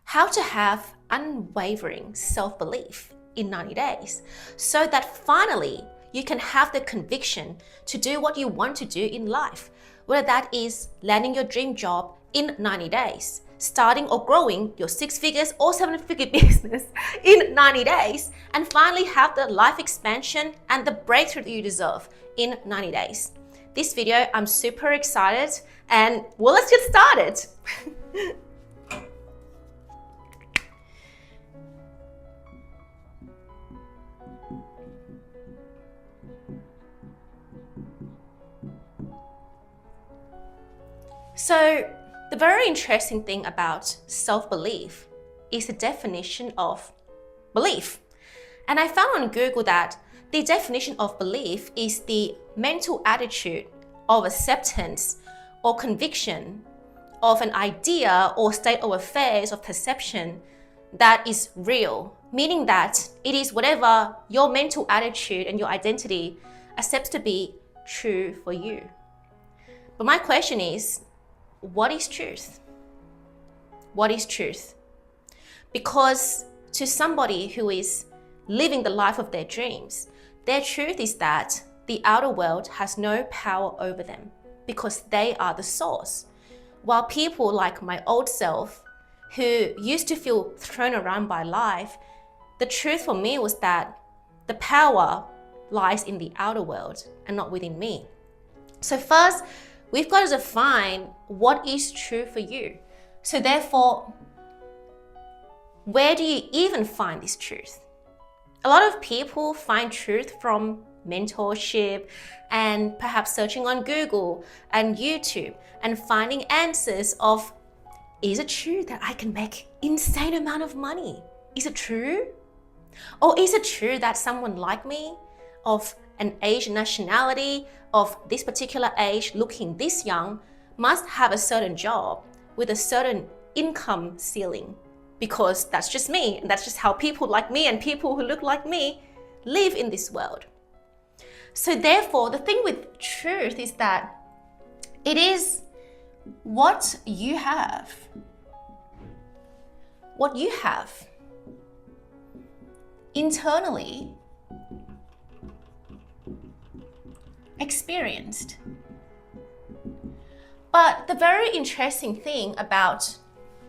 how to have unwavering self-belief in 90 days so that finally you can have the conviction to do what you want to do in life, whether that is landing your dream job in 90 days, starting or growing your 6 figures or 7-figure business in 90 days, and finally have the life expansion and the breakthrough that you deserve in 90 days. This video, I'm super excited, and well, let's get started. So the very interesting thing about self-belief is the definition of belief. And I found on Google that the definition of belief is the mental attitude of acceptance or conviction of an idea or state of affairs of perception that is real, meaning that it is whatever your mental attitude and your identity accepts to be true for you. But my question is, what is truth? What is truth? Because to somebody who is living the life of their dreams, their truth is that the outer world has no power over them because they are the source. While people like my old self, who used to feel thrown around by life, the truth for me was that the power lies in the outer world and not within me. So first, we've got to define what is true for you. So therefore, where do you even find this truth? A lot of people find truth from mentorship and perhaps searching on Google and YouTube and finding answers of, is it true that I can make insane amount of money? Is it true? Or is it true that someone like me of an Asian nationality, of this particular age, looking this young, must have a certain job with a certain income ceiling? Because that's just me, and that's just how people like me and people who look like me live in this world. So therefore, the thing with truth is that it is what you have. What you have internally experienced. But the very interesting thing about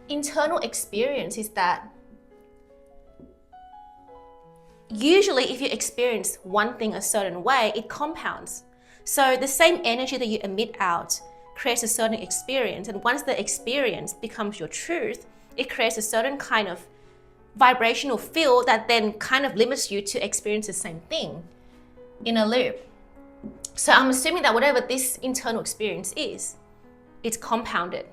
internal experience is that usually if you experience one thing a certain way, it compounds. So the same energy that you emit out creates a certain experience, and once the experience becomes your truth, it creates a certain kind of vibrational field that then kind of limits you to experience the same thing in a loop. So I'm assuming that whatever this internal experience is, it's compounded.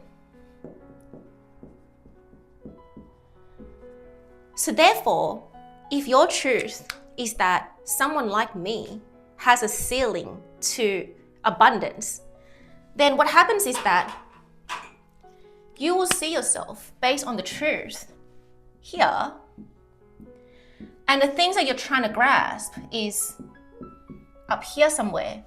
So therefore, if your truth is that someone like me has a ceiling to abundance, then what happens is that you will see yourself based on the truth here, and the things that you're trying to grasp is up here somewhere.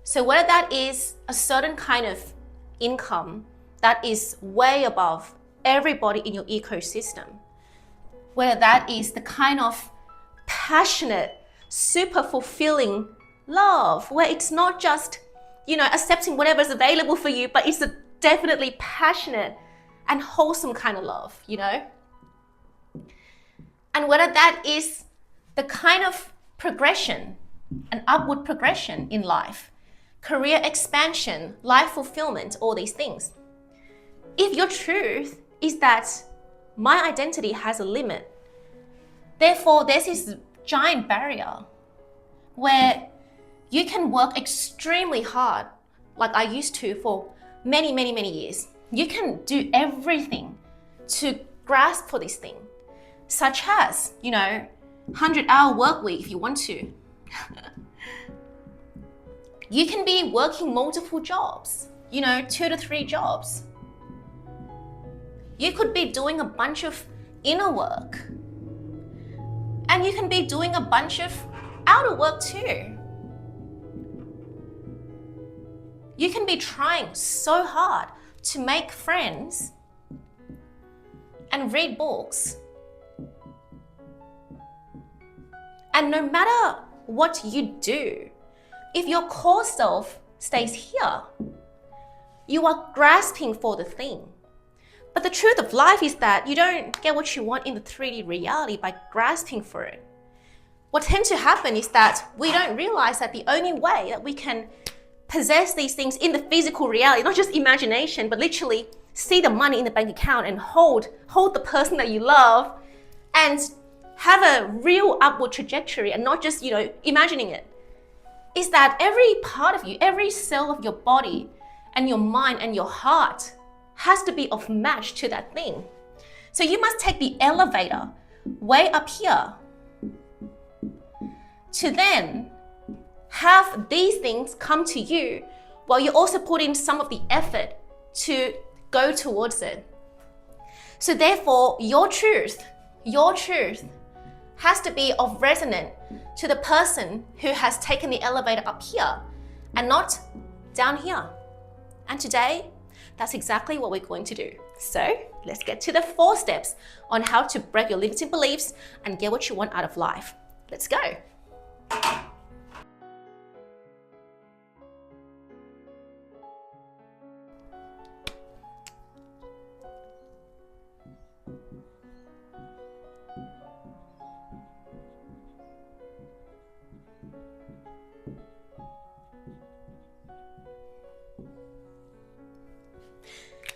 So whether that is a certain kind of income that is way above everybody in your ecosystem, whether that is the kind of passionate, super fulfilling love, where it's not just, accepting whatever is available for you, but it's a definitely passionate and wholesome kind of love, And whether that is the kind of progression, an upward progression in life, career expansion, life fulfillment, all these things. If your truth is that my identity has a limit, therefore there's this giant barrier where you can work extremely hard, like I used to for many, many, many years. You can do everything to grasp for this thing, such as, 100-hour work week if you want to. You can be working multiple jobs, 2 to 3 jobs. You could be doing a bunch of inner work, and you can be doing a bunch of outer work too. You can be trying so hard to make friends and read books. And no matter what you do, if your core self stays here, you are grasping for the thing. But the truth of life is that you don't get what you want in the 3D reality by grasping for it. What tends to happen is that we don't realize that the only way that we can possess these things in the physical reality, not just imagination, but literally see the money in the bank account and hold the person that you love and have a real upward trajectory and not just, imagining it, is that every part of you, every cell of your body and your mind and your heart has to be of match to that thing. So you must take the elevator way up here to then have these things come to you while you also put in some of the effort to go towards it. So therefore, your truth has to be of resonant to the person who has taken the elevator up here and not down here. And today, that's exactly what we're going to do. So let's get to the 4 steps on how to break your limiting beliefs and get what you want out of life. Let's go.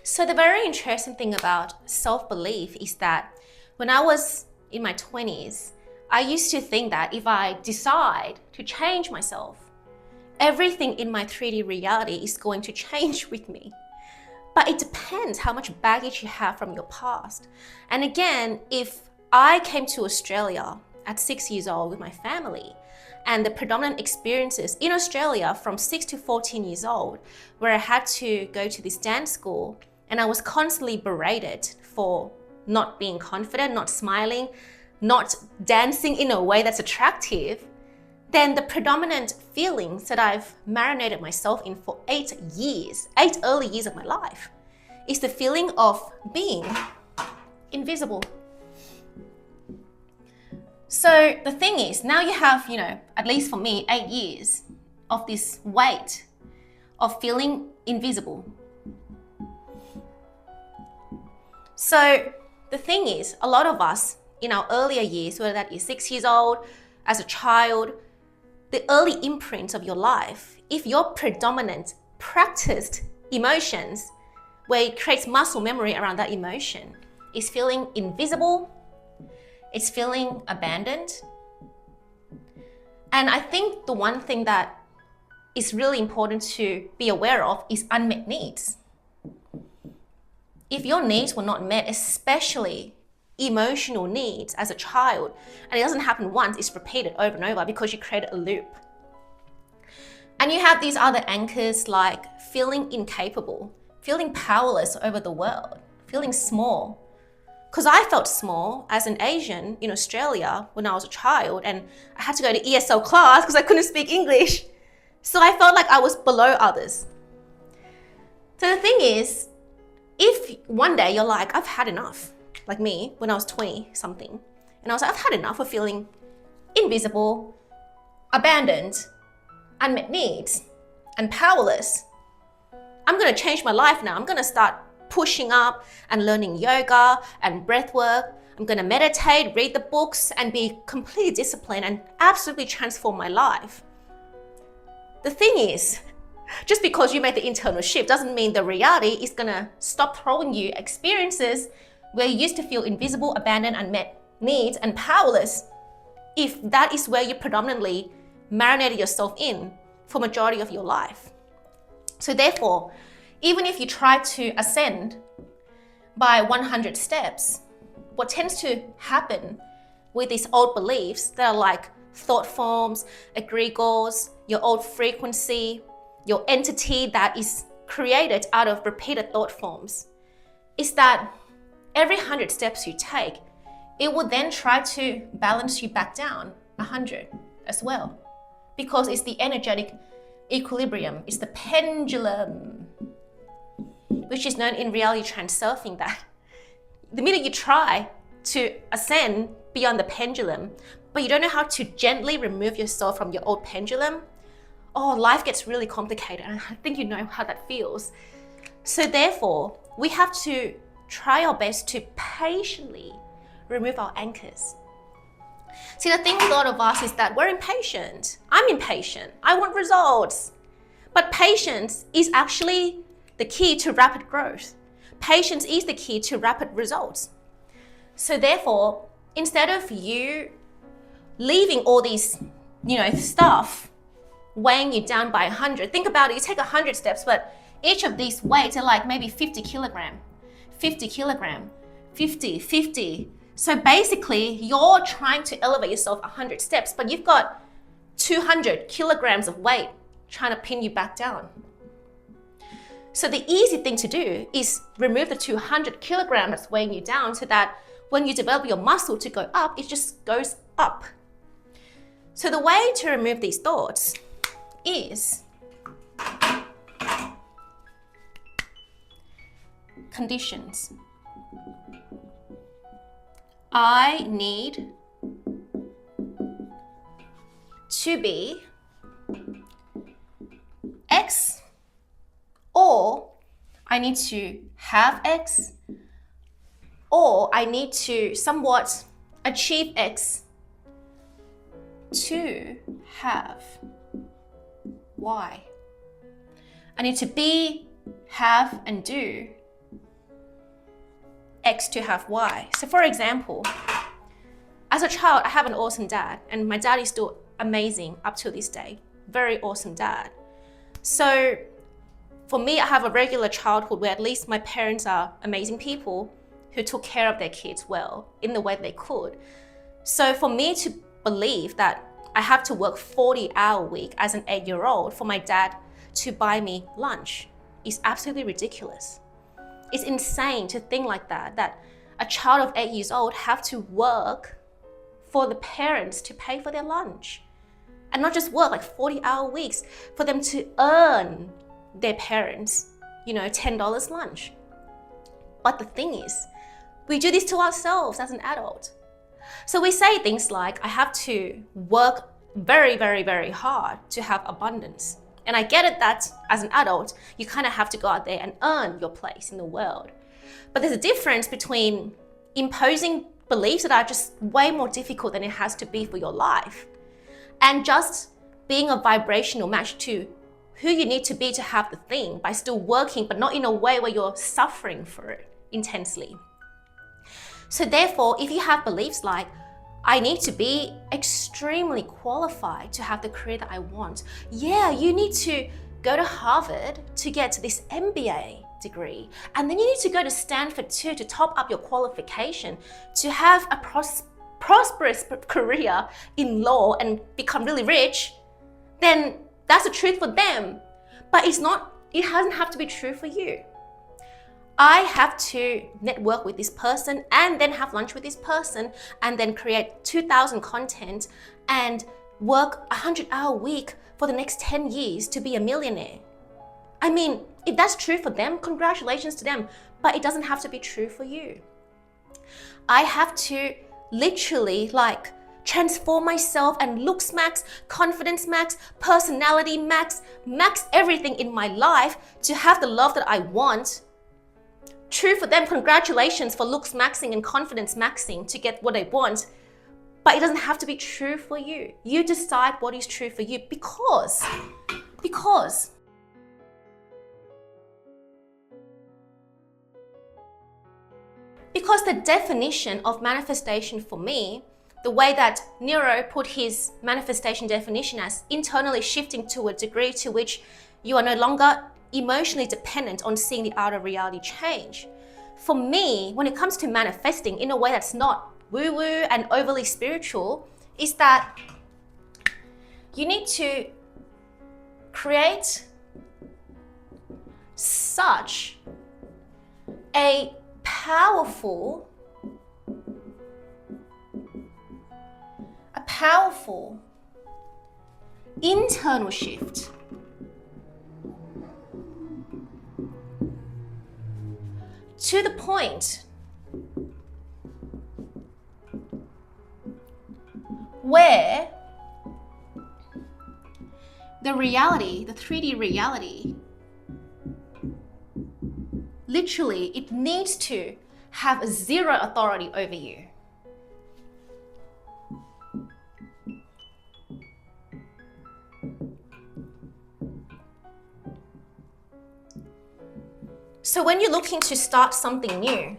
So the very interesting thing about self-belief is that when I was in my 20s, I used to think that if I decide to change myself, everything in my 3D reality is going to change with me. But it depends how much baggage you have from your past. And again, if I came to Australia at 6 years old with my family, and the predominant experiences in Australia from 6 to 14 years old, where I had to go to this dance school, and I was constantly berated for not being confident, not smiling, not dancing in a way that's attractive, then the predominant feelings that I've marinated myself in for 8 early years of my life, is the feeling of being invisible. So the thing is, now you have, at least for me, 8 years of this weight of feeling invisible. So the thing is, a lot of us in our earlier years, whether that is 6 years old, as a child, the early imprints of your life, if your predominant practiced emotions, where it creates muscle memory around that emotion, is feeling invisible, it's feeling abandoned. And I think the one thing that is really important to be aware of is unmet needs. If your needs were not met, especially emotional needs as a child, and it doesn't happen once, it's repeated over and over because you created a loop. And you have these other anchors like feeling incapable, feeling powerless over the world, feeling small. Because I felt small as an Asian in Australia when I was a child, and I had to go to ESL class because I couldn't speak English. So I felt like I was below others. So the thing is, if one day you're like, I've had enough, like me when I was 20 something, and I was like, I've had enough of feeling invisible, abandoned, unmet needs, and powerless. I'm gonna change my life now. I'm gonna start pushing up and learning yoga and breath work. I'm gonna meditate, read the books, and be completely disciplined and absolutely transform my life. The thing is, just because you make the internal shift doesn't mean the reality is gonna stop throwing you experiences where you used to feel invisible, abandoned, unmet needs, and powerless, if that is where you predominantly marinated yourself in for majority of your life. So therefore, even if you try to ascend by 100 steps, what tends to happen with these old beliefs that are like thought forms, egregores, your old frequency, your entity that is created out of repeated thought forms, is that every 100 steps you take, it will then try to balance you back down 100 as well. Because it's the energetic equilibrium, it's the pendulum, which is known in reality transurfing, that the minute you try to ascend beyond the pendulum, but you don't know how to gently remove yourself from your old pendulum, life gets really complicated. And I think you know how that feels. So therefore, we have to try our best to patiently remove our anchors. See, the thing with a lot of us is that we're impatient. I'm impatient. I want results. But patience is actually the key to rapid growth. Patience is the key to rapid results. So therefore, instead of you leaving all these, stuff weighing you down by 100, think about it, you take 100 steps, but each of these weights are like maybe 50 kilogram, 50 kilogram, 50. So basically, you're trying to elevate yourself 100 steps, but you've got 200 kilograms of weight trying to pin you back down. So the easy thing to do is remove the 200 kilograms that's weighing you down so that when you develop your muscle to go up, it just goes up. So the way to remove these thoughts is conditions. I need to be X, or I need to have X, or I need to somewhat achieve X to have Y. I need to be, have, and do X to have Y. So for example, as a child, I have an awesome dad, and my dad is still amazing up to this day. Very awesome dad. So for me, I have a regular childhood where at least my parents are amazing people who took care of their kids well in the way they could. So for me to believe that I have to work 40-hour week as an 8-year-old for my dad to buy me lunch is absolutely ridiculous. It's insane to think like that a child of 8 years old have to work for the parents to pay for their lunch. And not just work, like 40-hour weeks for them to earn their parents, $10 lunch. But the thing is, we do this to ourselves as an adult. So we say things like, I have to work very, very, very hard to have abundance. And I get it that as an adult, you kind of have to go out there and earn your place in the world. But there's a difference between imposing beliefs that are just way more difficult than it has to be for your life, and just being a vibrational match to who you need to be to have the thing by still working, but not in a way where you're suffering for it intensely. So therefore, if you have beliefs like, I need to be extremely qualified to have the career that I want. Yeah, you need to go to Harvard to get this MBA degree. And then you need to go to Stanford too to top up your qualification to have a prosperous career in law and become really rich. Then that's the truth for them. But it doesn't have to be true for you. I have to network with this person and then have lunch with this person and then create 2,000 content and work 100-hour week for the next 10 years to be a millionaire. I mean, if that's true for them, congratulations to them, but it doesn't have to be true for you. I have to literally transform myself and looks max, confidence max, personality max everything in my life to have the love that I want. True for them, congratulations for looks maxing and confidence maxing to get what they want. But it doesn't have to be true for you. You decide what is true for you because the definition of manifestation for me, the way that Nero put his manifestation definition as internally shifting to a degree to which you are no longer emotionally dependent on seeing the outer reality change. For me, when it comes to manifesting in a way that's not woo-woo and overly spiritual, is that you need to create such a powerful internal shift to the point where the reality, the 3D reality, literally, it needs to have zero authority over you. So when you're looking to start something new,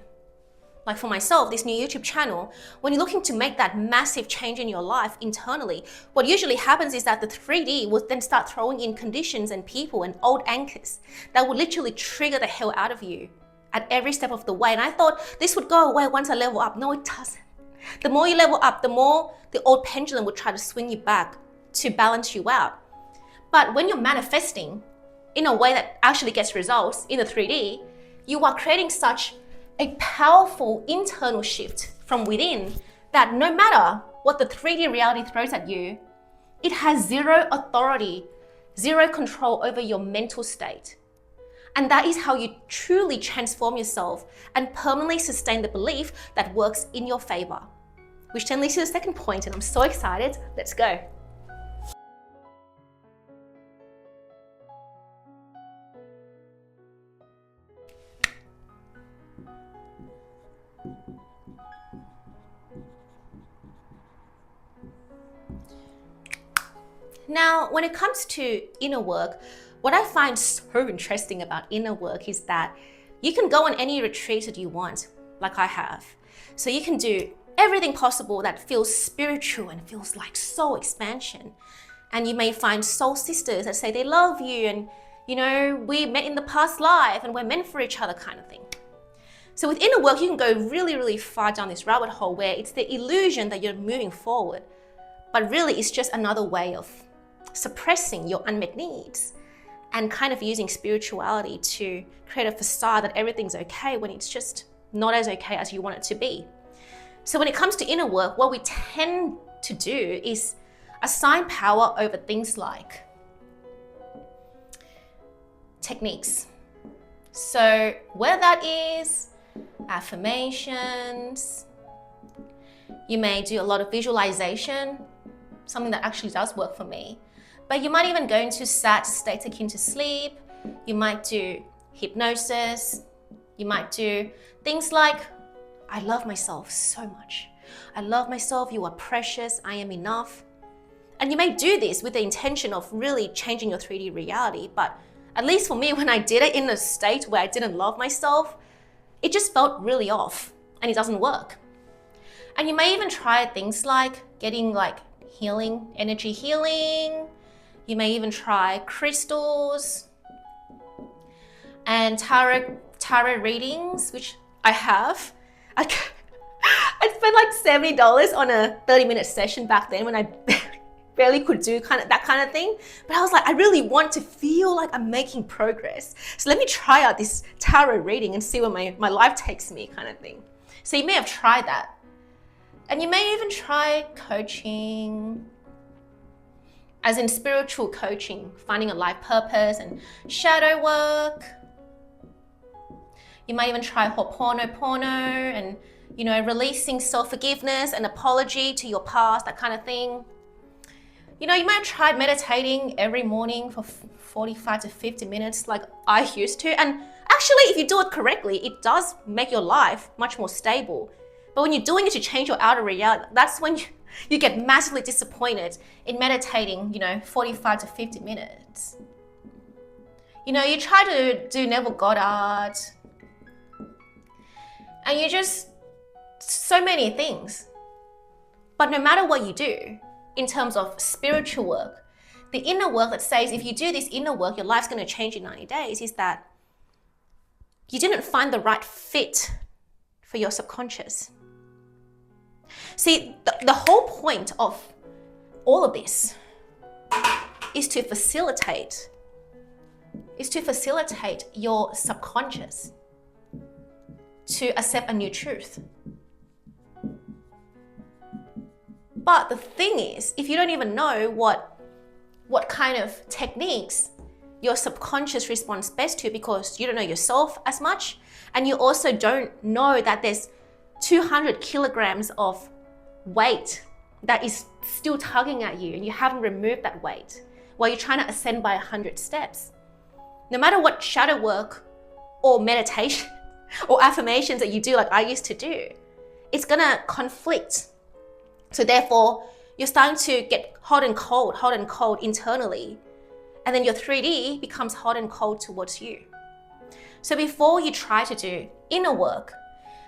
like for myself, this new YouTube channel, when you're looking to make that massive change in your life internally, what usually happens is that the 3D will then start throwing in conditions and people and old anchors that will literally trigger the hell out of you at every step of the way. And I thought this would go away once I level up. No, it doesn't. The more you level up, the more the old pendulum will try to swing you back to balance you out. But when you're manifesting in a way that actually gets results in the 3D, you are creating such a powerful internal shift from within that no matter what the 3D reality throws at you, it has zero authority, zero control over your mental state. And that is how you truly transform yourself and permanently sustain the belief that works in your favor. Which then leads to the second point, and I'm so excited. Let's go. Now, when it comes to inner work, what I find so interesting about inner work is that you can go on any retreat that you want, like I have. So you can do everything possible that feels spiritual and feels like soul expansion. And you may find soul sisters that say they love you and, you know, we met in the past life and we're meant for each other kind of thing. So with inner work, you can go really, really far down this rabbit hole where it's the illusion that you're moving forward, but really it's just another way of suppressing your unmet needs and kind of using spirituality to create a facade that everything's okay when it's just not as okay as you want it to be. So when it comes to inner work, what we tend to do is assign power over things like techniques. So whether that is affirmations, you may do a lot of visualization, something that actually does work for me. But you might even go into sat states akin to sleep. You might do hypnosis. You might do things like, I love myself so much. I love myself. You are precious. I am enough. And you may do this with the intention of really changing your 3D reality. But at least for me, when I did it in a state where I didn't love myself, it just felt really off and it doesn't work. And you may even try things like getting like healing, energy healing. You may even try crystals and tarot readings, which I have. I spent like $70 on a 30-minute session back then when I barely could do that kind of thing. But I was like, I really want to feel like I'm making progress. So let me try out this tarot reading and see where my life takes me kind of thing. So you may have tried that. And you may even try coaching, as in spiritual coaching, finding a life purpose and shadow work. You might even try Ho'oponopono and, you know, releasing self-forgiveness and apology to your past, that kind of thing. You know, you might have tried meditating every morning for 45 to 50 minutes like I used to. And actually, if you do it correctly, it does make your life much more stable. But when you're doing it to change your outer reality, that's when you get massively disappointed in meditating, you know, 45 to 50 minutes. You know, you try to do Neville Goddard, and you just, so many things. But no matter what you do, in terms of spiritual work, the inner work that says if you do this inner work, your life's going to change in 90 days, is that you didn't find the right fit for your subconscious. See, the whole point of all of this is to facilitate your subconscious to accept a new truth. But the thing is, if you don't even know what kind of techniques your subconscious responds best to, because you don't know yourself as much, and you also don't know that there's 200 kilograms of weight that is still tugging at you and you haven't removed that weight while you're trying to ascend by 100 steps. No matter what shadow work or meditation or affirmations that you do, like I used to do, it's gonna conflict. So therefore, you're starting to get hot and cold internally. And then your 3D becomes hot and cold towards you. So before you try to do inner work,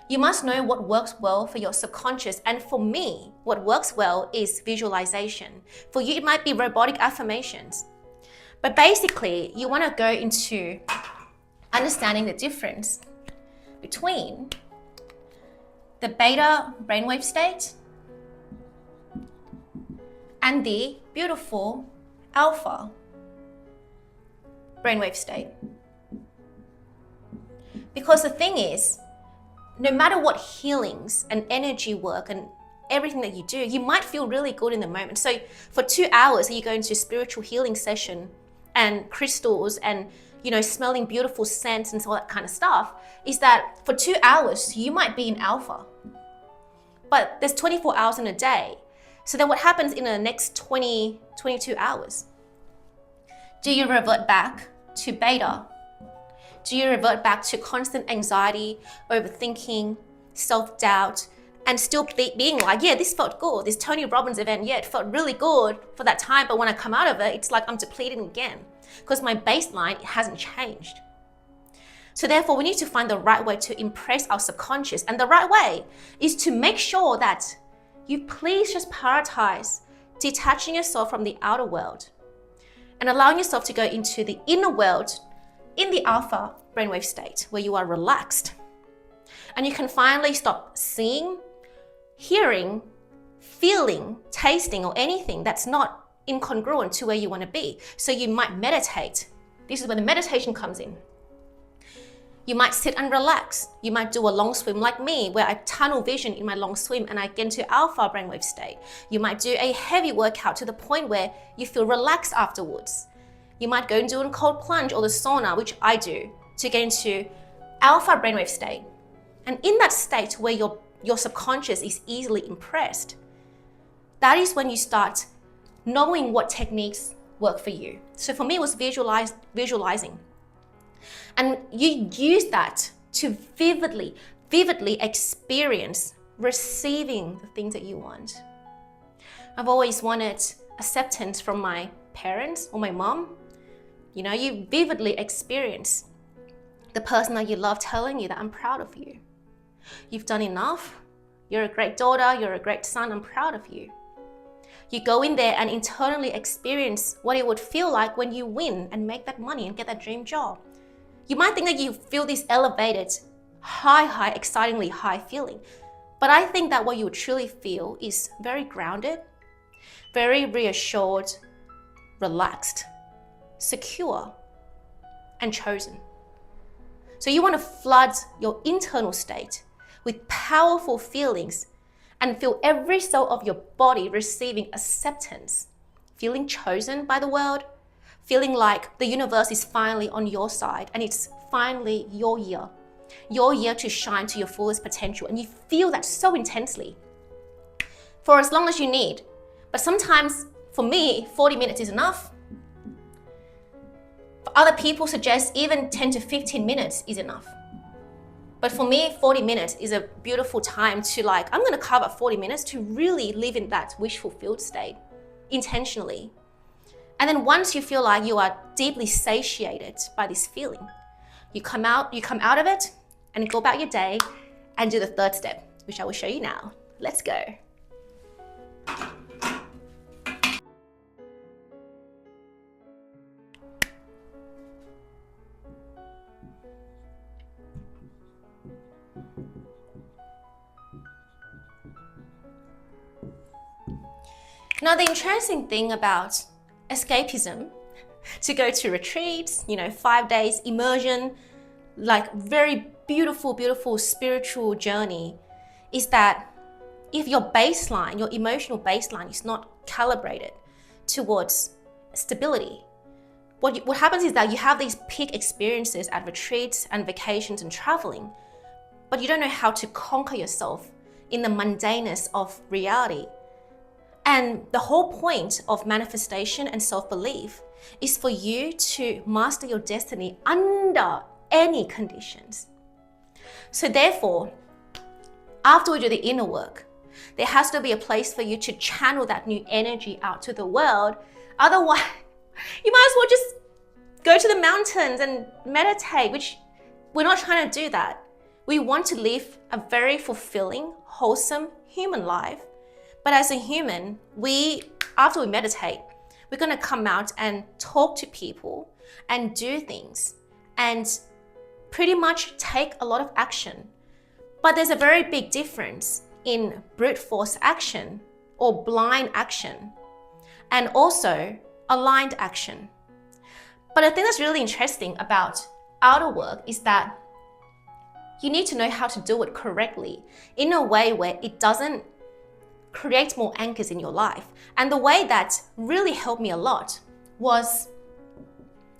you must know what works well for your subconscious. And for me, what works well is visualization. For you, it might be robotic affirmations. But basically, you want to go into understanding the difference between the beta brainwave state and the beautiful alpha brainwave state. Because the thing is, no matter what healings and energy work and everything that you do, you might feel really good in the moment. So for 2 hours, you go into a spiritual healing session and crystals and, smelling beautiful scents and all that kind of stuff, is that for 2 hours, you might be in alpha. But there's 24 hours in a day. So then what happens in the next 22 hours? Do you revert back to beta? Do you revert back to constant anxiety, overthinking, self-doubt, and still being like, yeah, this felt good. This Tony Robbins event, yeah, it felt really good for that time. But when I come out of it, it's like I'm depleting again because my baseline hasn't changed. So therefore, we need to find the right way to impress our subconscious. And the right way is to make sure that you please just prioritize detaching yourself from the outer world and allowing yourself to go into the inner world in the alpha brainwave state where you are relaxed. And you can finally stop seeing, hearing, feeling, tasting, or anything that's not incongruent to where you want to be. So you might meditate. This is where the meditation comes in. You might sit and relax. You might do a long swim like me, where I tunnel vision in my long swim and I get into alpha brainwave state. You might do a heavy workout to the point where you feel relaxed afterwards. You might go and do a cold plunge or the sauna, which I do, to get into alpha brainwave state. And in that state where your subconscious is easily impressed, that is when you start knowing what techniques work for you. So for me, it was visualizing. And you use that to vividly experience receiving the things that you want. I've always wanted acceptance from my parents or my mom. You vividly experience the person that you love telling you that I'm proud of you. You've done enough. You're a great daughter. You're a great son. I'm proud of you. You go in there and internally experience what it would feel like when you win and make that money and get that dream job. You might think that you feel this elevated, high, excitingly high feeling. But I think that what you would truly feel is very grounded, very reassured, relaxed, secure, and chosen. So you want to flood your internal state with powerful feelings and feel every cell of your body receiving acceptance, feeling chosen by the world, feeling like the universe is finally on your side and it's finally your year to shine to your fullest potential. And you feel that so intensely for as long as you need. But sometimes, for me, 40 minutes is enough. For other people suggest even 10 to 15 minutes is enough. But for me, 40 minutes is a beautiful time to I'm gonna carve out 40 minutes to really live in that wish fulfilled state intentionally. And then once you feel like you are deeply satiated by this feeling, you come out of it and go about your day and do the third step, which I will show you now. Let's go. Now, the interesting thing about escapism, to go to retreats, 5 days immersion, very beautiful spiritual journey, is that if your baseline, your emotional baseline is not calibrated towards stability, what happens is that you have these peak experiences at retreats and vacations and traveling, but you don't know how to conquer yourself in the mundaneness of reality. And the whole point of manifestation and self-belief is for you to master your destiny under any conditions. So therefore, after we do the inner work, there has to be a place for you to channel that new energy out to the world. Otherwise, you might as well just go to the mountains and meditate, which we're not trying to do that. We want to live a very fulfilling, wholesome human life. But as a human, after we meditate, we're going to come out and talk to people and do things and pretty much take a lot of action. But there's a very big difference in brute force action or blind action and also aligned action. But the thing that's really interesting about outer work is that you need to know how to do it correctly in a way where it doesn't create more anchors in your life. And the way that really helped me a lot was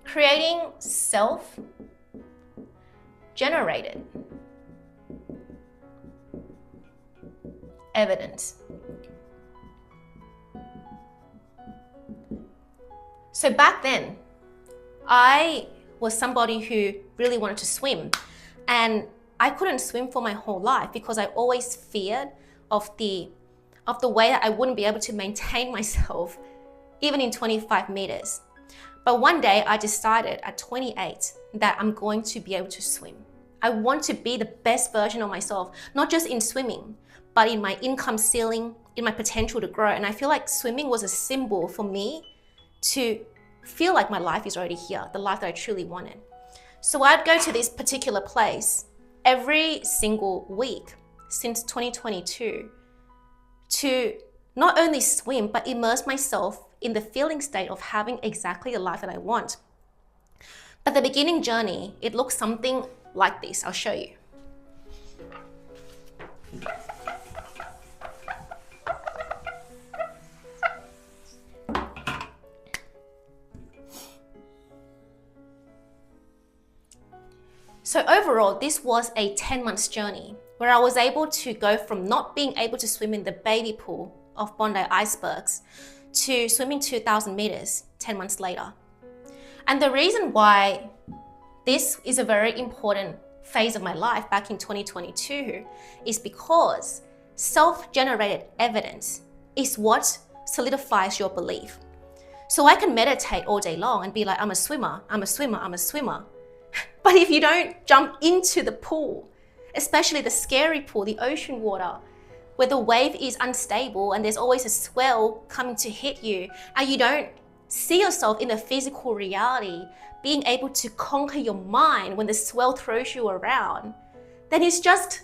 creating self-generated evidence. So back then, I was somebody who really wanted to swim, and I couldn't swim for my whole life because I always feared of the way that I wouldn't be able to maintain myself even in 25 meters. But one day I decided at 28 that I'm going to be able to swim. I want to be the best version of myself, not just in swimming, but in my income ceiling, in my potential to grow. And I feel like swimming was a symbol for me to feel like my life is already here, the life that I truly wanted. So I'd go to this particular place every single week since 2022 to not only swim, but immerse myself in the feeling state of having exactly the life that I want. But the beginning journey, it looks something like this. I'll show you. So overall, this was a 10 months journey where I was able to go from not being able to swim in the baby pool of Bondi icebergs to swimming 2,000 meters 10 months later. And the reason why this is a very important phase of my life back in 2022 is because self-generated evidence is what solidifies your belief. So I can meditate all day long and be like, I'm a swimmer, I'm a swimmer, I'm a swimmer. But if you don't jump into the pool, especially the scary pool, the ocean water, where the wave is unstable and there's always a swell coming to hit you, and you don't see yourself in the physical reality, being able to conquer your mind when the swell throws you around, then it's just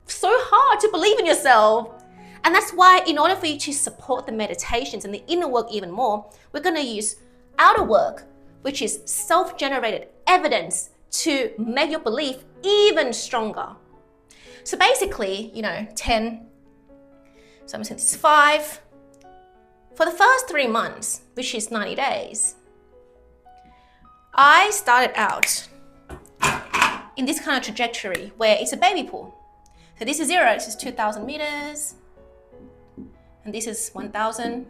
so hard to believe in yourself. And that's why in order for you to support the meditations and the inner work even more, we're going to use outer work, which is self-generated evidence to make your belief even stronger. So basically, 10, so I'm saying this is 5. For the first 3 months, which is 90 days, I started out in this kind of trajectory where it's a baby pool. So this is 0, this is 2,000 meters, and this is 1,000.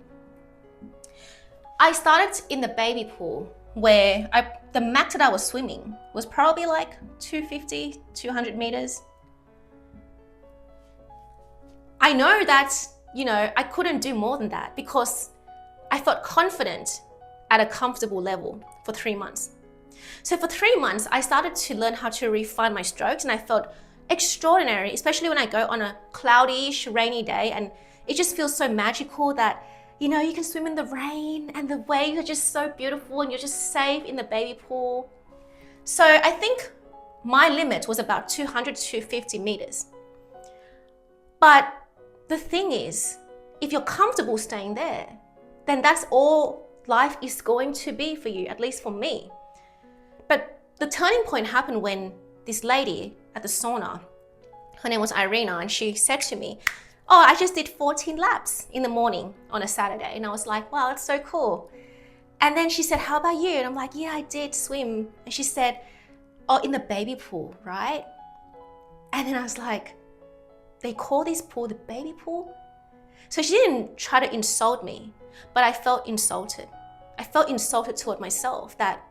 I started in the baby pool where the max that I was swimming was probably like 250, 200 meters. I know that, I couldn't do more than that because I felt confident at a comfortable level for 3 months. So for 3 months, I started to learn how to refine my strokes, and I felt extraordinary, especially when I go on a cloudy-ish, rainy day, and it just feels so magical that you can swim in the rain and the waves are just so beautiful and you're just safe in the baby pool. So I think my limit was about 200 to 250 meters. But the thing is, if you're comfortable staying there, then that's all life is going to be for you, at least for me. But the turning point happened when this lady at the sauna, her name was Irina, and she said to me, oh, I just did 14 laps in the morning on a Saturday. And I was like, wow, that's so cool. And then she said, how about you? And I'm like, yeah, I did swim. And she said, oh, in the baby pool, right? And then I was like, they call this pool the baby pool? So she didn't try to insult me, but I felt insulted. I felt insulted toward myself that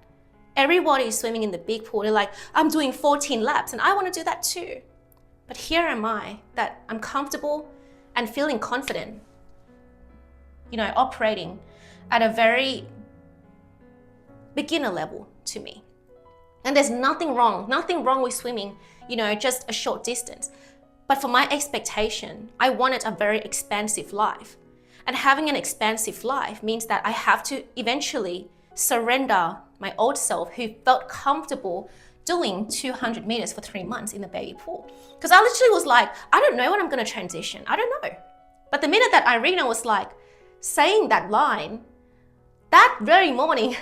everybody is swimming in the big pool. They're like, I'm doing 14 laps and I want to do that too. But here am I, that I'm comfortable and feeling confident, operating at a very beginner level to me. And there's nothing wrong with swimming, just a short distance. But for my expectation, I wanted a very expansive life. And having an expansive life means that I have to eventually surrender my old self who felt comfortable doing 200 meters for 3 months in the baby pool. Because I literally was like, I don't know when I'm going to transition. I don't know. But the minute that Irina was like saying that line, that very morning,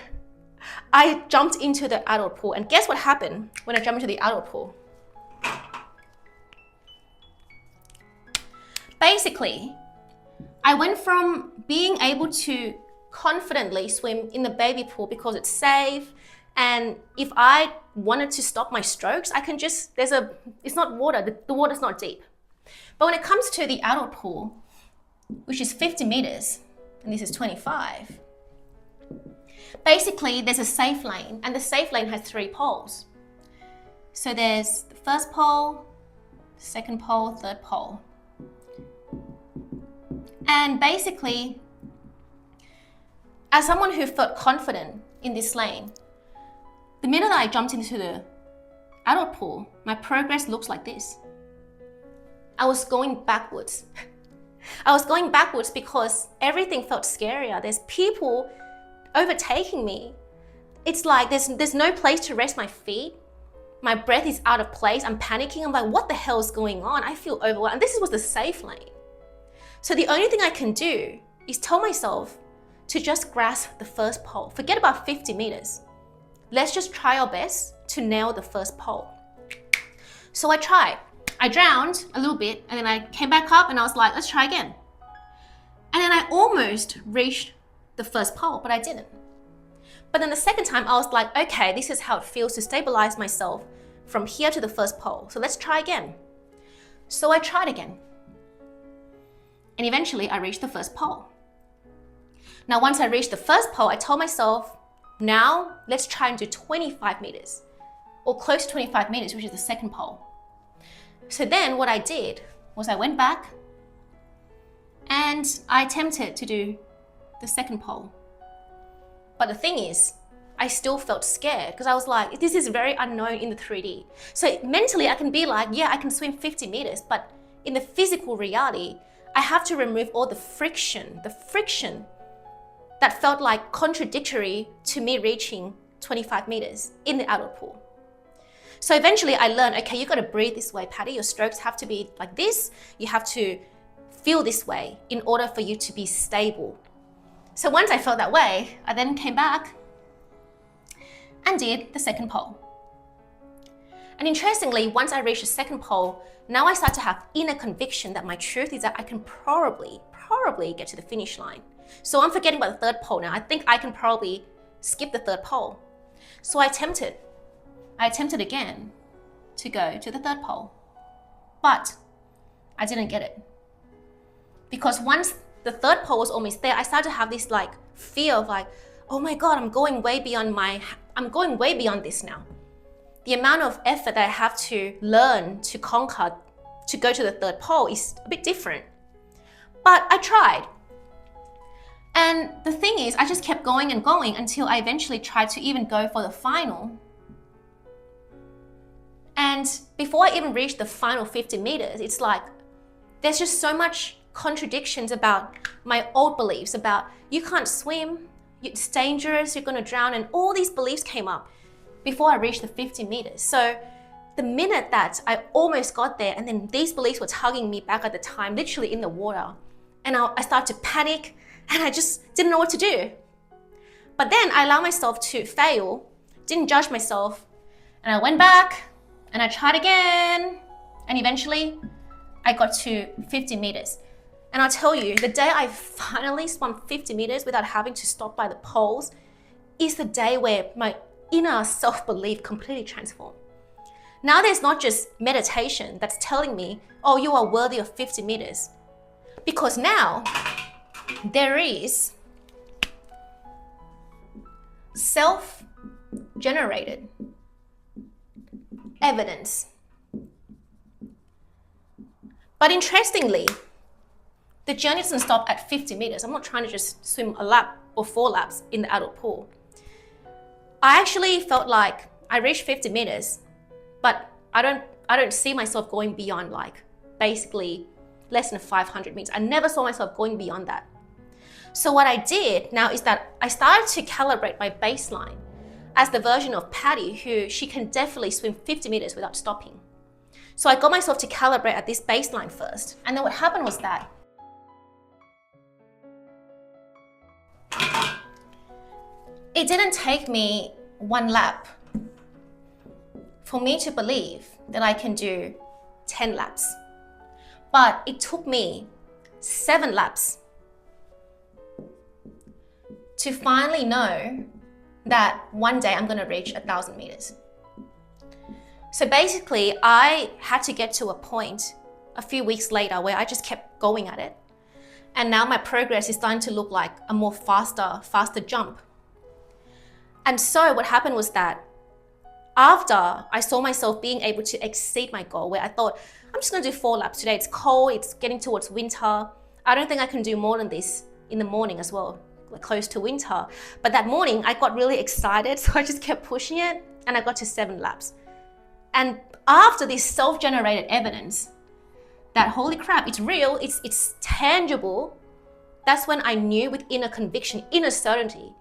I jumped into the adult pool. And guess what happened when I jumped into the adult pool? Basically, I went from being able to confidently swim in the baby pool because it's safe, and if I wanted to stop my strokes, I can just, it's not water, the water's not deep. But when it comes to the adult pool, which is 50 meters, and this is 25, basically there's a safe lane, and the safe lane has 3 poles. So there's the first pole, second pole, third pole. And basically, as someone who felt confident in this lane, the minute I jumped into the adult pool, my progress looks like this. I was going backwards. I was going backwards because everything felt scarier. There's people overtaking me. It's like there's no place to rest my feet. My breath is out of place. I'm panicking. I'm like, what the hell is going on? I feel overwhelmed. And this was the safe lane. So the only thing I can do is tell myself to just grasp the first pole. Forget about 50 meters. Let's just try our best to nail the first pole. So I tried. I drowned a little bit, and then I came back up and I was like, let's try again. And then I almost reached the first pole, but I didn't. But then the second time I was like, okay, this is how it feels to stabilize myself from here to the first pole. So let's try again. So I tried again. And eventually I reached the first pole. Now, once I reached the first pole, I told myself, now let's try and do 25 meters or close to 25 meters, which is the second pole. So then what I did was I went back and I attempted to do the second pole. But the thing is, I still felt scared because I was like, this is very unknown in the 3D. So mentally I can be like, yeah, I can swim 50 meters, but in the physical reality, I have to remove all the friction that felt like contradictory to me reaching 25 meters in the adult pool. So eventually I learned, okay, you got to breathe this way, Patty. Your strokes have to be like this. You have to feel this way in order for you to be stable. So once I felt that way, I then came back and did the second pole. And interestingly, once I reached the second pole, now I start to have inner conviction that my truth is that I can probably get to the finish line. So I'm forgetting about the third pole now. I think I can probably skip the third pole. So I attempted again to go to the third pole, but I didn't get it. Because once the third pole was almost there, I started to have this like fear of like, oh my God, I'm going way beyond this now. The amount of effort that I have to learn, to conquer, to go to the third pole is a bit different. But I tried. And the thing is, I just kept going and going until I eventually tried to even go for the final. And before I even reached the final 50 meters, it's like, there's just so much contradictions about my old beliefs about you can't swim, it's dangerous, you're gonna drown, and all these beliefs came up before I reached the 50 meters. So the minute that I almost got there, and then these beliefs were tugging me back at the time, literally in the water, and I started to panic, and I just didn't know what to do. But then I allowed myself to fail, didn't judge myself, and I went back, and I tried again, and eventually I got to 50 meters. And I'll tell you, the day I finally swam 50 meters without having to stop by the poles is the day where my inner self-belief completely transformed. Now there's not just meditation that's telling me, oh, you are worthy of 50 meters. Because now there is self-generated evidence. But interestingly, the journey doesn't stop at 50 meters. I'm not trying to just swim a lap or 4 laps in the adult pool. I actually felt like I reached 50 meters, but I don't see myself going beyond like basically less than 500 meters. I never saw myself going beyond that. So what I did now is that I started to calibrate my baseline as the version of Patty, who she can definitely swim 50 meters without stopping. So I got myself to calibrate at this baseline first. And then what happened was that it didn't take me 1 lap for me to believe that I can do 10 laps. But it took me 7 laps to finally know that one day I'm gonna reach 1,000 meters. So basically, I had to get to a point a few weeks later where I just kept going at it. And now my progress is starting to look like a more faster jump. And so what happened was that after I saw myself being able to exceed my goal, where I thought, I'm just gonna do 4 laps today. It's cold, it's getting towards winter. I don't think I can do more than this in the morning as well, like close to winter. But that morning I got really excited, so I just kept pushing it and I got to 7 laps. And after this self-generated evidence that holy crap, it's real, it's tangible, that's when I knew with inner conviction, inner certainty,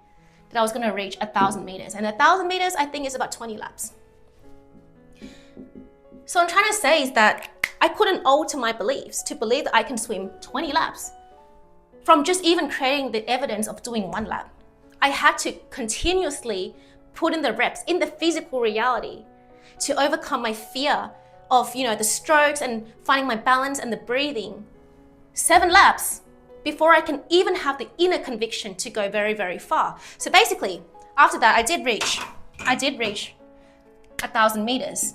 that I was gonna reach 1,000 meters. And 1,000 meters, I think, is about 20 laps. So what I'm trying to say is that I couldn't alter my beliefs to believe that I can swim 20 laps from just even creating the evidence of doing 1 lap. I had to continuously put in the reps in the physical reality to overcome my fear of, the strokes and finding my balance and the breathing. 7 laps before I can even have the inner conviction to go very, very far. So basically, after that, I did reach 1,000 meters.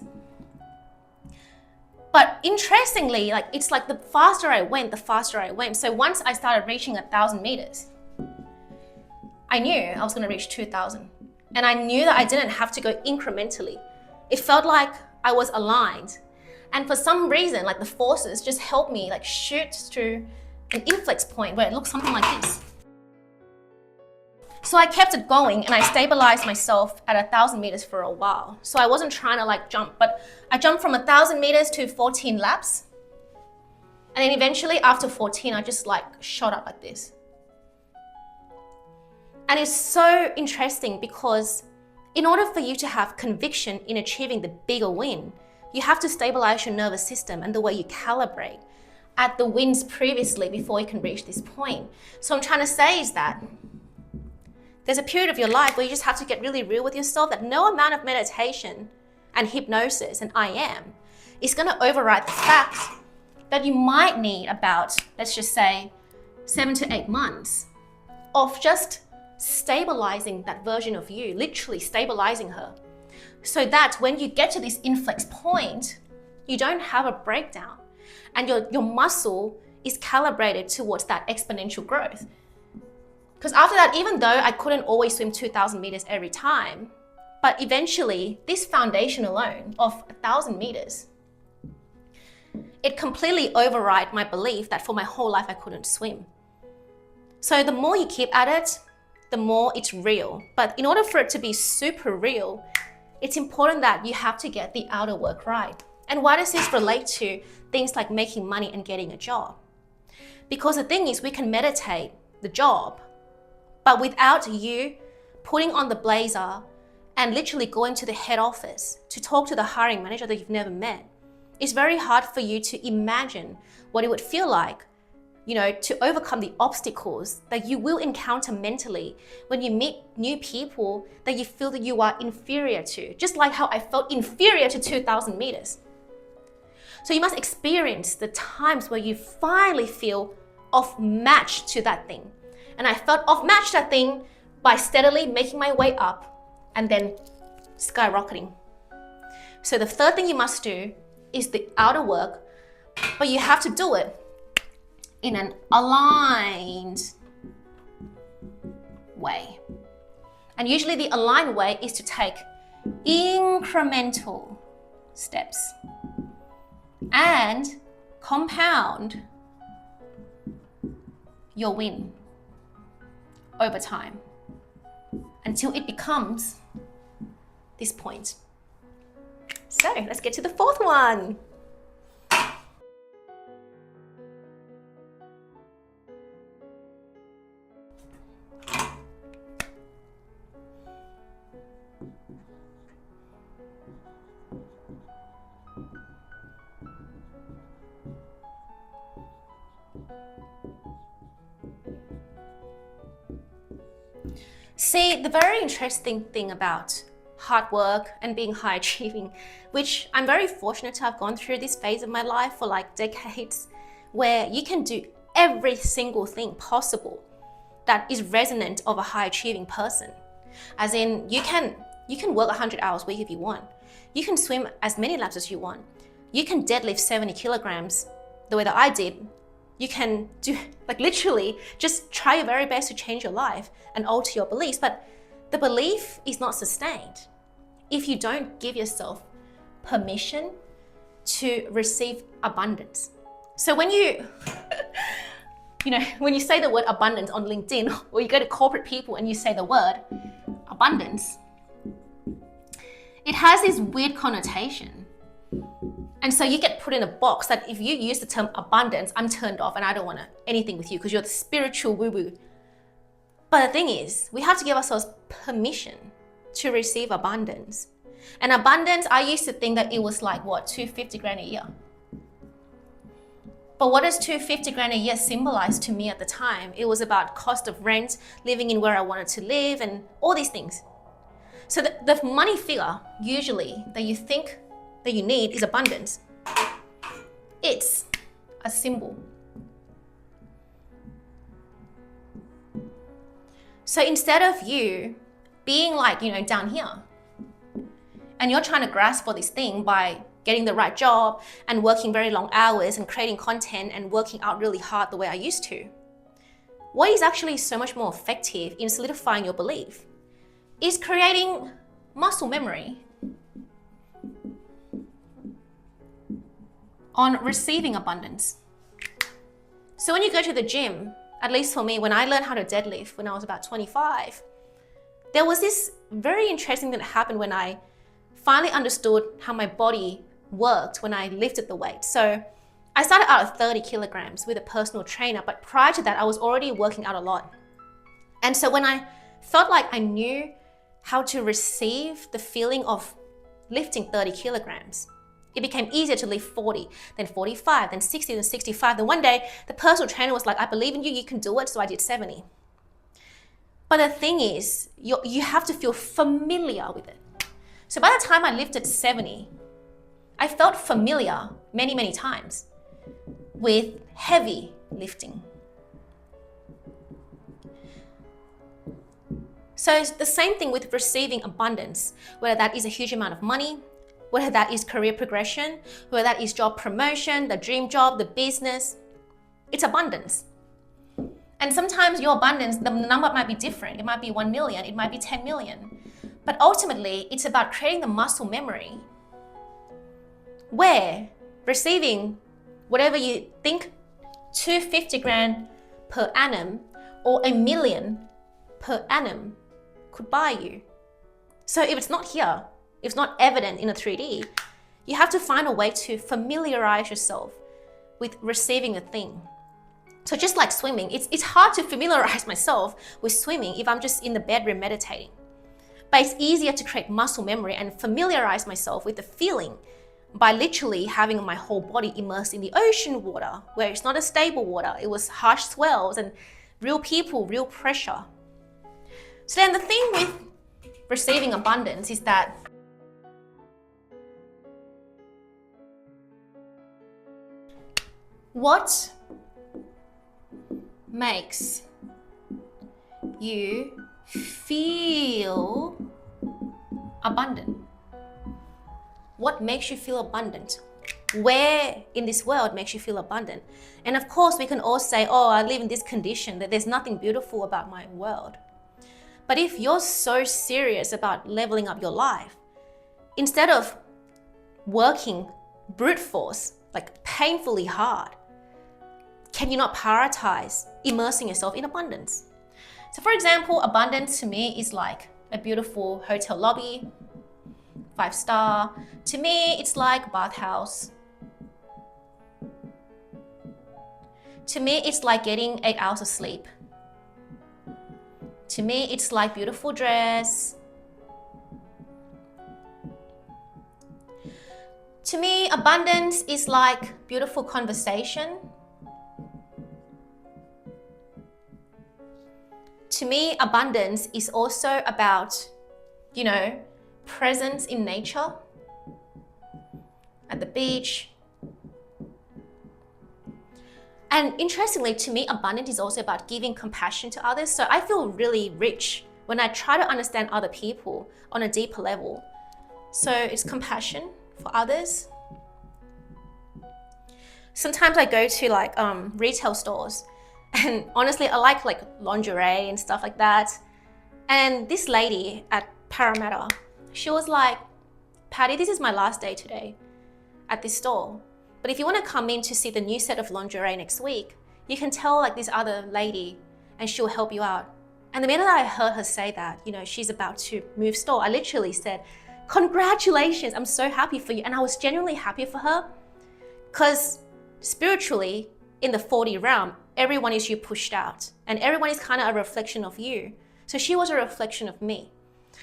But interestingly, it's like the faster I went, the faster I went. So once I started reaching 1,000 meters, I knew I was gonna reach 2,000. And I knew that I didn't have to go incrementally. It felt like I was aligned. And for some reason, the forces just helped me shoot through an inflex point where it looks something like this. So I kept it going and I stabilized myself at 1,000 meters for a while. So I wasn't trying to jump, but I jumped from 1,000 meters to 14 laps. And then eventually after 14, I just shot up like this. And it's so interesting because in order for you to have conviction in achieving the bigger win, you have to stabilize your nervous system and the way you calibrate at the wins previously before you can reach this point. So what I'm trying to say is that there's a period of your life where you just have to get really real with yourself, that no amount of meditation and hypnosis and I am is gonna override the fact that you might need about, let's just say, 7 to 8 months of just stabilizing that version of you, literally stabilizing her, so that when you get to this inflex point, you don't have a breakdown and your muscle is calibrated towards that exponential growth. Because after that, even though I couldn't always swim 2,000 meters every time, but eventually this foundation alone of 1,000 meters, it completely override my belief that for my whole life I couldn't swim. So the more you keep at it, the more it's real. But in order for it to be super real, it's important that you have to get the outer work right. And why does this relate to things like making money and getting a job? Because the thing is, we can meditate the job, but without you putting on the blazer and literally going to the head office to talk to the hiring manager that you've never met, it's very hard for you to imagine what it would feel like, to overcome the obstacles that you will encounter mentally when you meet new people that you feel that you are inferior to, just like how I felt inferior to 2,000 meters. So you must experience the times where you finally feel off match to that thing. And I felt off match that thing by steadily making my way up and then skyrocketing. So the third thing you must do is the outer work, but you have to do it in an aligned way. And usually the aligned way is to take incremental steps and compound your win over time until it becomes this point. So let's get to the fourth one. See, the very interesting thing about hard work and being high achieving, which I'm very fortunate to have gone through this phase of my life for like decades, where you can do every single thing possible that is resonant of a high achieving person. As in, you can work 100 hours a week if you want. You can swim as many laps as you want. You can deadlift 70 kilograms the way that I did. You can do, like, literally just try your very best to change your life and alter your beliefs, but the belief is not sustained if you don't give yourself permission to receive abundance. So when you, when you say the word abundance on LinkedIn, or you go to corporate people and you say the word abundance, it has this weird connotation. And so you get put in a box that if you use the term abundance, I'm turned off and I don't want anything with you because you're the spiritual woo-woo. But the thing is, we have to give ourselves permission to receive abundance. And abundance, I used to think that it was like, what, 250 grand a year. But what does 250 grand a year symbolize to me at the time? It was about cost of rent, living in where I wanted to live, and all these things. So the money figure, usually, that you think that you need is abundance. It's a symbol. So instead of you being like, down here, and you're trying to grasp for this thing by getting the right job and working very long hours and creating content and working out really hard the way I used to, what is actually so much more effective in solidifying your belief is creating muscle memory on receiving abundance. So when you go to the gym, at least for me, when I learned how to deadlift when I was about 25, there was this very interesting thing that happened when I finally understood how my body worked when I lifted the weight. So I started out at 30 kilograms with a personal trainer, but prior to that, I was already working out a lot. And so when I felt like I knew how to receive the feeling of lifting 30 kilograms, it became easier to lift 40, then 45, then 60, then 65. Then one day, the personal trainer was like, I believe in you, you can do it. So I did 70. But the thing is, you have to feel familiar with it. So by the time I lifted 70, I felt familiar many, many times with heavy lifting. So it's the same thing with receiving abundance, whether that is a huge amount of money, whether that is career progression, whether that is job promotion, the dream job, the business, it's abundance. And sometimes your abundance, the number might be different. It might be 1 million, it might be 10 million. But ultimately, it's about creating the muscle memory where receiving whatever you think 250 grand per annum or $1 million per annum could buy you. So if it's not here, if it's not evident in a 3D, you have to find a way to familiarize yourself with receiving a thing. So just like swimming, it's hard to familiarize myself with swimming if I'm just in the bedroom meditating. But it's easier to create muscle memory and familiarize myself with the feeling by literally having my whole body immersed in the ocean water, where it's not a stable water, it was harsh swells and real people, real pressure. So then the thing with receiving abundance is that what makes you feel abundant? What makes you feel abundant? Where in this world makes you feel abundant? And of course, we can all say, oh, I live in this condition, that there's nothing beautiful about my world. But if you're so serious about leveling up your life, instead of working brute force, like painfully hard, can you not prioritize immersing yourself in abundance? So for example, abundance to me is like a beautiful hotel lobby, 5-star. To me, it's like a bathhouse. To me, it's like getting 8 hours of sleep. To me, it's like beautiful dress. To me, abundance is like beautiful conversation. To me, abundance is also about, presence in nature, at the beach. And interestingly, to me, abundance is also about giving compassion to others. So I feel really rich when I try to understand other people on a deeper level. So it's compassion for others. Sometimes I go to retail stores, and honestly, I like lingerie and stuff like that. And this lady at Parramatta, she was like, Patty, this is my last day today at this store. But if you want to come in to see the new set of lingerie next week, you can tell this other lady and she'll help you out. And the minute I heard her say that, she's about to move store, I literally said, congratulations, I'm so happy for you. And I was genuinely happy for her because spiritually, in the 4D realm, everyone is you pushed out and everyone is kind of a reflection of you. So she was a reflection of me.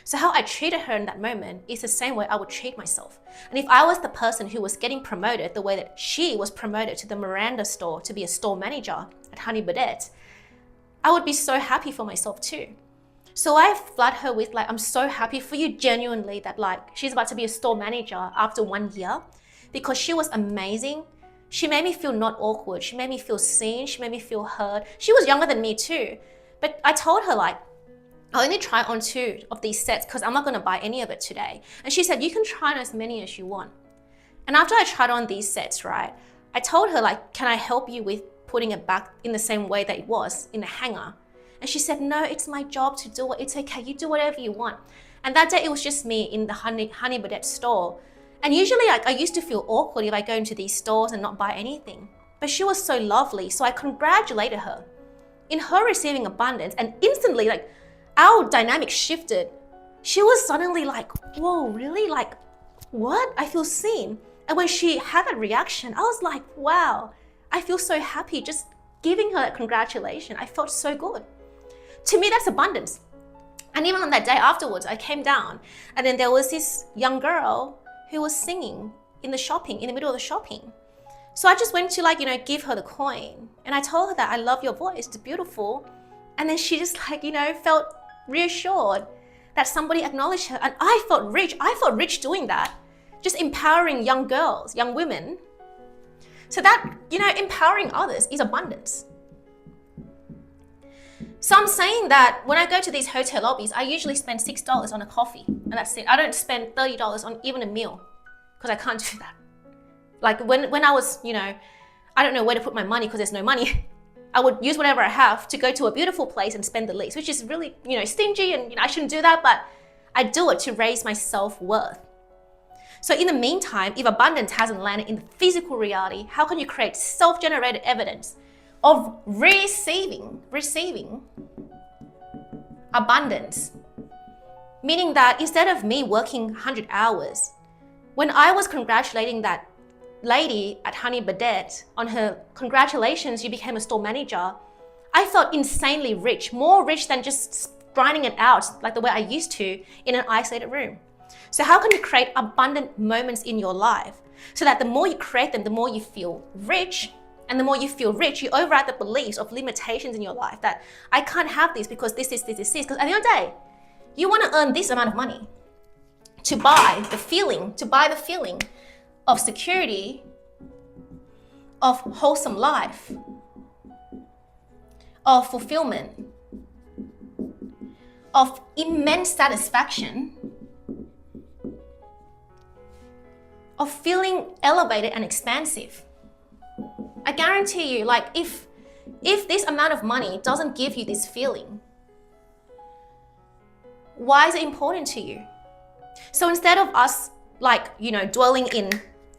So how I treated her in that moment is the same way I would treat myself. And if I was the person who was getting promoted the way that she was promoted to the Miranda store to be a store manager at Honey Birdette, I would be so happy for myself too. So I flood her with I'm so happy for you genuinely that she's about to be a store manager after 1 year, because she was amazing. She made me feel not awkward. She made me feel seen. She made me feel heard. She was younger than me too. But I told her I only try on 2 of these sets because I'm not going to buy any of it today. And she said, you can try on as many as you want. And after I tried on these sets, right, I told her can I help you with putting it back in the same way that it was in the hanger? And she said, no, it's my job to do it. It's okay. You do whatever you want. And that day it was just me in the Honey Birdette store. And usually I used to feel awkward if I go into these stores and not buy anything. But she was so lovely. So I congratulated her in her receiving abundance, and instantly our dynamic shifted. She was suddenly whoa, really? What? I feel seen. And when she had that reaction, I was like, wow, I feel so happy just giving her that congratulation. I felt so good. To me, that's abundance. And even on that day afterwards, I came down and then there was this young girl who was singing in the middle of the shopping. So I just went to give her the coin. And I told her that I love your voice, it's beautiful. And then she just felt reassured that somebody acknowledged her. And I felt rich. I felt rich doing that. Just empowering young girls, young women. So that, empowering others is abundance. So I'm saying that when I go to these hotel lobbies, I usually spend $6 on a coffee and that's it. I don't spend $30 on even a meal because I can't do that. When I was, I don't know where to put my money because there's no money. I would use whatever I have to go to a beautiful place and spend the least, which is really, stingy and I shouldn't do that, but I do it to raise my self-worth. So in the meantime, if abundance hasn't landed in the physical reality, how can you create self-generated evidence of receiving abundance? Meaning that instead of me working 100 hours, when I was congratulating that lady at Honey Birdette on her congratulations, you became a store manager, I felt insanely rich, more rich than just grinding it out like the way I used to in an isolated room. So how can you create abundant moments in your life so that the more you create them, the more you feel rich? And the more you feel rich, you override the beliefs of limitations in your life that I can't have this because this. Because at the end of the day, you want to earn this amount of money to buy the feeling of security, of wholesome life, of fulfillment, of immense satisfaction. of feeling elevated and expansive. I guarantee you, like if this amount of money doesn't give you this feeling, why is it important to you? So instead of us dwelling in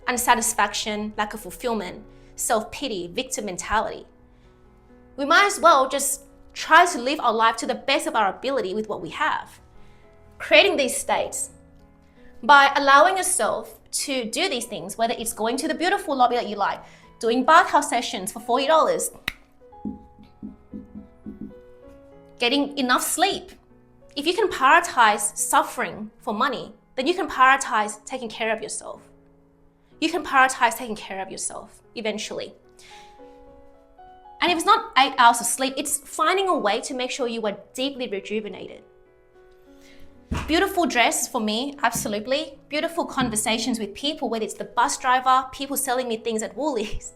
unsatisfaction, lack of fulfillment, self-pity, victim mentality, we might as well just try to live our life to the best of our ability with what we have. Creating these states by allowing yourself to do these things, whether it's going to the beautiful lobby that you like, doing bathhouse sessions for $40, getting enough sleep. If you can prioritize suffering for money, then you can prioritize taking care of yourself. You can prioritize taking care of yourself eventually. And if it's not 8 hours of sleep, it's finding a way to make sure you are deeply rejuvenated. Beautiful dress for me, absolutely. Beautiful conversations with people, whether it's the bus driver, people selling me things at Woolies.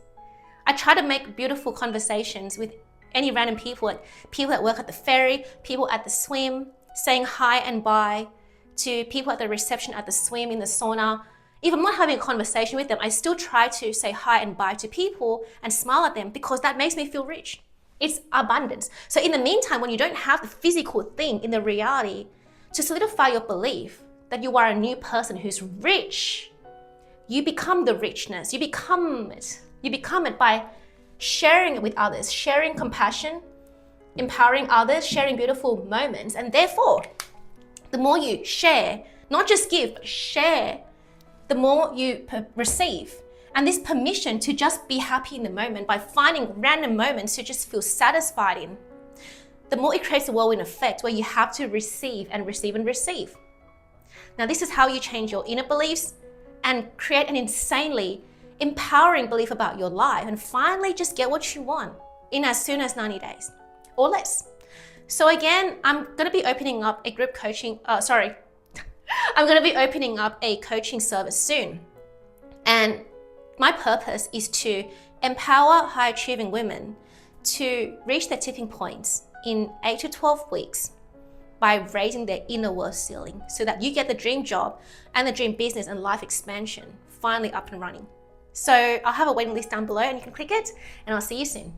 I try to make beautiful conversations with any random people, like people that work at the ferry, people at the swim, saying hi and bye to people at the reception at the swim, in the sauna. If I'm not having a conversation with them, I still try to say hi and bye to people and smile at them because that makes me feel rich. It's abundance. So in the meantime, when you don't have the physical thing in the reality to solidify your belief that you are a new person who's rich, you become the richness. You become it. You become it by sharing it with others, sharing compassion, empowering others, sharing beautiful moments. And therefore, the more you share, not just give, but share, the more you receive. And this permission to just be happy in the moment by finding random moments to just feel satisfied in, the more it creates a whirlwind effect where you have to receive and receive and receive. Now, this is how you change your inner beliefs and create an insanely empowering belief about your life and finally just get what you want in as soon as 90 days or less. So again, I'm going to be opening up a group coaching, I'm going to be opening up a coaching service soon. And my purpose is to empower high achieving women to reach their tipping points in 8 to 12 weeks by raising their inner worth ceiling so that you get the dream job and the dream business and life expansion finally up and running. So I'll have a waiting list down below and you can click it, and I'll see you soon.